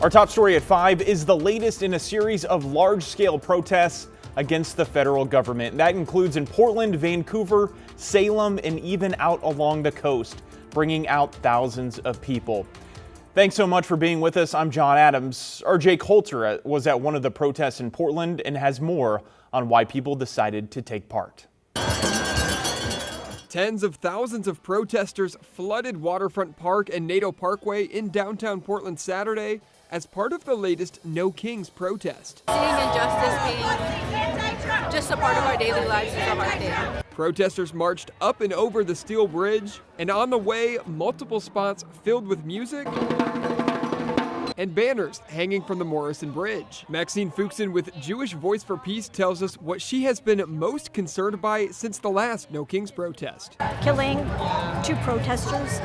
Our top story at 5 is the latest in a series of large-scale protests against the federal government. That includes in Portland, Vancouver, Salem, and even out along the coast, bringing out thousands of people. Thanks so much for being with us. I'm John Adams. Our Jake Holter was at one of the protests in Portland and has more on why people decided to take part. Tens of thousands of protesters flooded Waterfront Park and NATO Parkway in downtown Portland Saturday as part of the latest No Kings protest. Seeing injustice being just a part of our daily lives is a hard thing. Protesters marched up and over the steel bridge, and on the way, multiple spots filled with music and banners hanging from the Morrison Bridge. Maxine Fuchsen with Jewish Voice for Peace tells us what she has been most concerned by since the last No Kings protest. Killing 2 protesters,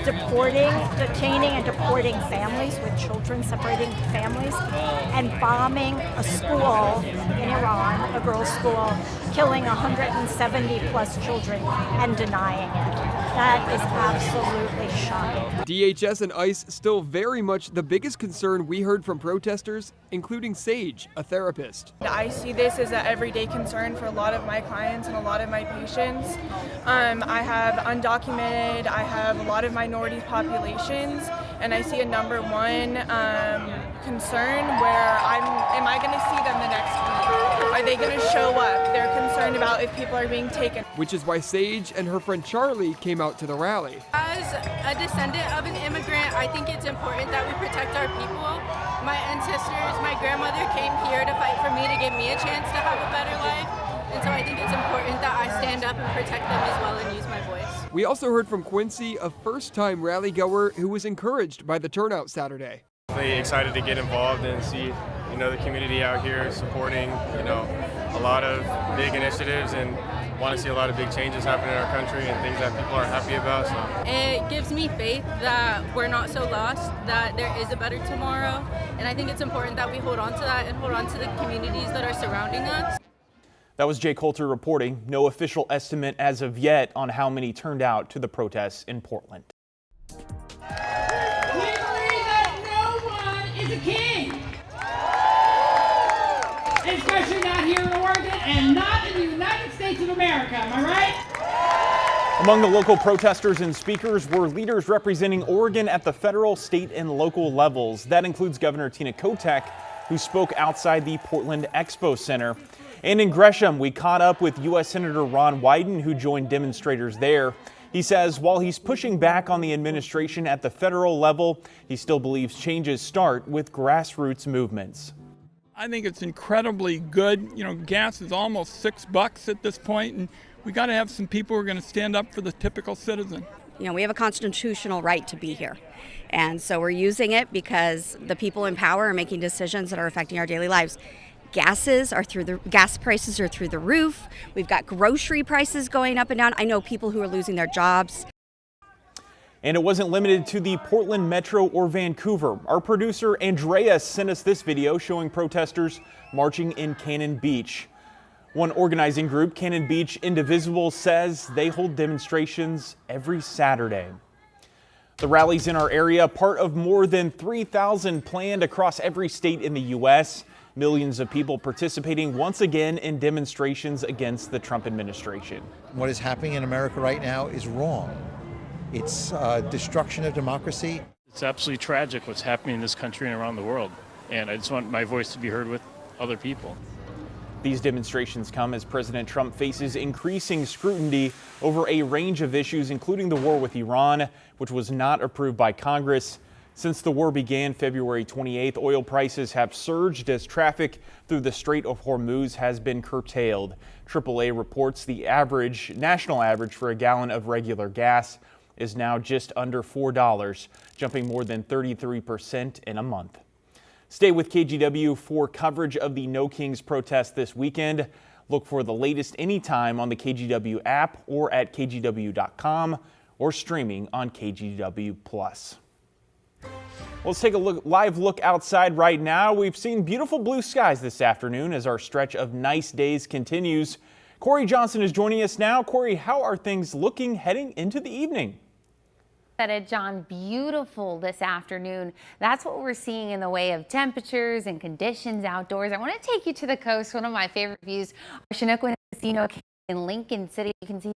detaining and deporting families with children, separating families, and bombing a school in Iran, a girls' school, killing 170 plus children and denying it. That is absolutely shocking. DHS and ICE still very much the biggest concern we heard from protesters, including Sage, a therapist. I see this as an everyday concern for a lot of my clients and a lot of my patients. I have undocumented, I have a lot of minority populations, and I see a number one concern where am I going to see them the next week? Are they going to show up? They're concerned about if people are being taken. Which is why Sage and her friend Charlie came out to the rally. As a descendant of an immigrant, I think it's important that we protect our people. My ancestors, my grandmother came here to fight for me to give me a chance to have a better life. And so I think it's important that I stand up and protect them as well and use my voice. We also heard from Quincy, a first-time rally goer who was encouraged by the turnout Saturday. Really excited to get involved and see, the community out here supporting, a lot of big initiatives and want to see a lot of big changes happen in our country and things that people are happy about. So it gives me faith that we're not so lost, that there is a better tomorrow. And I think it's important that we hold on to that and hold on to the communities that are surrounding us. That was Jake Holter reporting. No official estimate as of yet on how many turned out to the protests in Portland. We believe that no one is a king. Especially not here in Oregon and not in the United States of America, am I right? Among the local protesters and speakers were leaders representing Oregon at the federal, state, and local levels. That includes Governor Tina Kotek, who spoke outside the Portland Expo Center. And in Gresham, we caught up with U.S. Senator Ron Wyden, who joined demonstrators there. He says while he's pushing back on the administration at the federal level, he still believes changes start with grassroots movements. I think it's incredibly good. Gas is almost $6 at this point, and we got to have some people who are going to stand up for the typical citizen. We have a constitutional right to be here. And so we're using it because the people in power are making decisions that are affecting our daily lives. Gas prices are through the roof. We've got grocery prices going up and down. I know people who are losing their jobs. And it wasn't limited to the Portland Metro or Vancouver. Our producer Andreas sent us this video showing protesters marching in Cannon Beach. One organizing group, Cannon Beach Indivisible, says they hold demonstrations every Saturday. The rallies in our area, part of more than 3,000 planned across every state in the U.S. Millions of people participating once again in demonstrations against the Trump administration. What is happening in America right now is wrong. It's destruction of democracy. It's absolutely tragic what's happening in this country and around the world. And I just want my voice to be heard with other people. These demonstrations come as President Trump faces increasing scrutiny over a range of issues, including the war with Iran, which was not approved by Congress. Since the war began February 28th, oil prices have surged as traffic through the Strait of Hormuz has been curtailed. AAA reports the national average for a gallon of regular gas is now just under $4, jumping more than 33% in a month. Stay with KGW for coverage of the No Kings protest this weekend. Look for the latest anytime on the KGW app or at kgw.com or streaming on KGW Plus. Let's take a live look outside right now. We've seen beautiful blue skies this afternoon as our stretch of nice days continues. Corey Johnson is joining us now. Corey, how are things looking heading into the evening? Said it, John, beautiful this afternoon. That's what we're seeing in the way of temperatures and conditions outdoors. I want to take you to the coast. One of my favorite views, our Chinook Casino in Lincoln City. You can see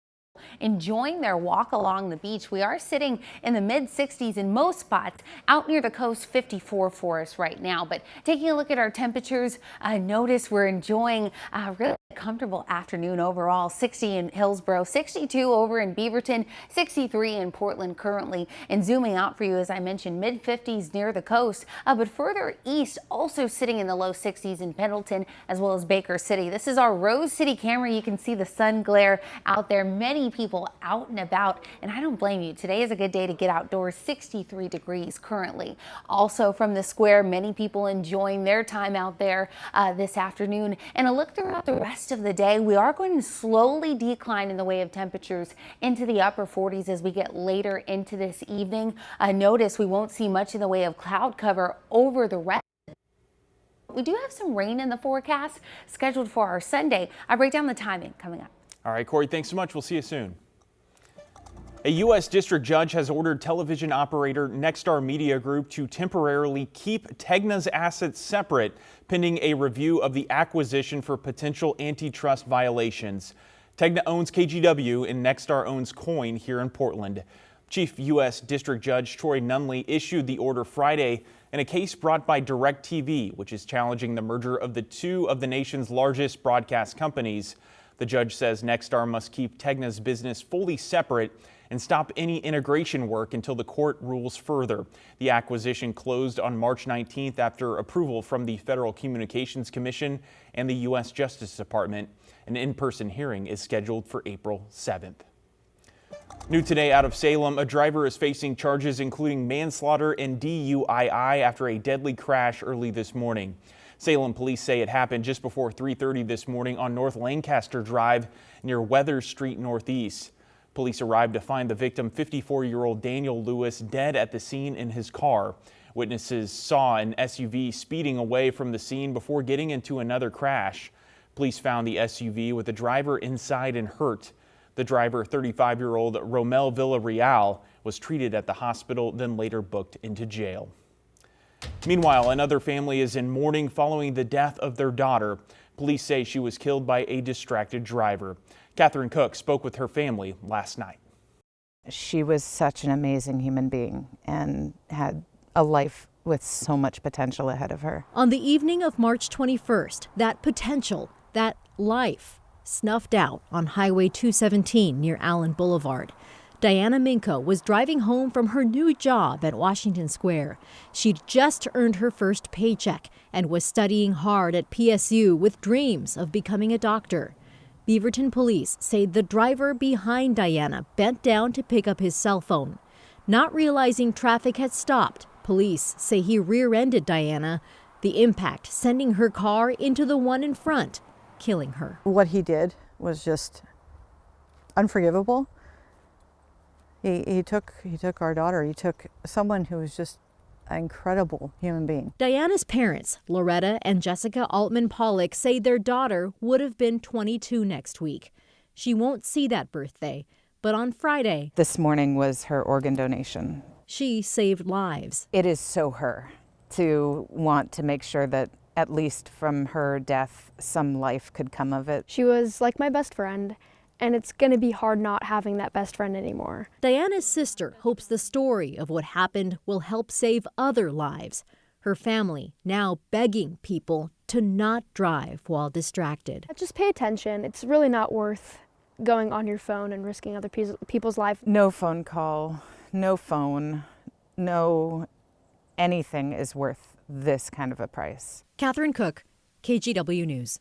enjoying their walk along the beach. We are sitting in the mid 60s in most spots. Out near the coast, 54 for us right now. But taking a look at our temperatures, notice we're enjoying really a comfortable afternoon overall. 60 in Hillsborough, 62 over in Beaverton, 63 in Portland currently. And zooming out for you, as I mentioned, mid 50s near the coast, but further east also sitting in the low 60s in Pendleton as well as Baker City. This is our Rose City camera. You can see the sun glare out there. Many people out and about, and I don't blame you. Today is a good day to get outdoors. 63 degrees currently. Also from the square, many people enjoying their time out there this afternoon. And a look throughout the rest of the day, we are going to slowly decline in the way of temperatures into the upper 40s as we get later into this evening. Notice we won't see much in the way of cloud cover over the rest. We do have some rain in the forecast scheduled for our Sunday. I'll break down the timing coming up. All right, Corey, thanks so much. We'll see you soon. A U.S. district judge has ordered television operator Nexstar Media Group to temporarily keep Tegna's assets separate pending a review of the acquisition for potential antitrust violations. Tegna owns KGW and Nexstar owns Coin here in Portland. Chief U.S. District Judge Troy Nunley issued the order Friday in a case brought by DirecTV, which is challenging the merger of the two of the nation's largest broadcast companies. The judge says Nexstar must keep Tegna's business fully separate and stop any integration work until the court rules further. The acquisition closed on March 19th after approval from the Federal Communications Commission and the U.S. Justice Department. An in-person hearing is scheduled for April 7th. New today out of Salem, a driver is facing charges including manslaughter and DUII after a deadly crash early this morning. Salem police say it happened just before 3:30 this morning on North Lancaster Drive near Weathers Street Northeast. Police arrived to find the victim, 54-year-old Daniel Lewis, dead at the scene in his car. Witnesses saw an SUV speeding away from the scene before getting into another crash. Police found the SUV with the driver inside and hurt. The driver, 35-year-old Romel Villarreal, was treated at the hospital, then later booked into jail. Meanwhile, another family is in mourning following the death of their daughter. Police say she was killed by a distracted driver. Catherine Cook spoke with her family last night. She was such an amazing human being and had a life with so much potential ahead of her. On the evening of March 21st, that potential, that life, snuffed out on Highway 217 near Allen Boulevard. Diana Minko was driving home from her new job at Washington Square. She'd just earned her first paycheck and was studying hard at PSU with dreams of becoming a doctor. Beaverton police say the driver behind Diana bent down to pick up his cell phone. Not realizing traffic had stopped, police say he rear-ended Diana, the impact sending her car into the one in front, killing her. What he did was just unforgivable. He took our daughter. He took someone who was just an incredible human being. Diana's parents, Loretta and Jessica Altman Pollock, say their daughter would have been 22 next week. She won't see that birthday, but on Friday, this morning was her organ donation. She saved lives. It is so her to want to make sure that at least from her death, some life could come of it. She was like my best friend. And it's going to be hard not having that best friend anymore. Diana's sister hopes the story of what happened will help save other lives. Her family now begging people to not drive while distracted. Just pay attention. It's really not worth going on your phone and risking other people's lives. No phone call, no phone, no anything is worth this kind of a price. Catherine Cook, KGW News.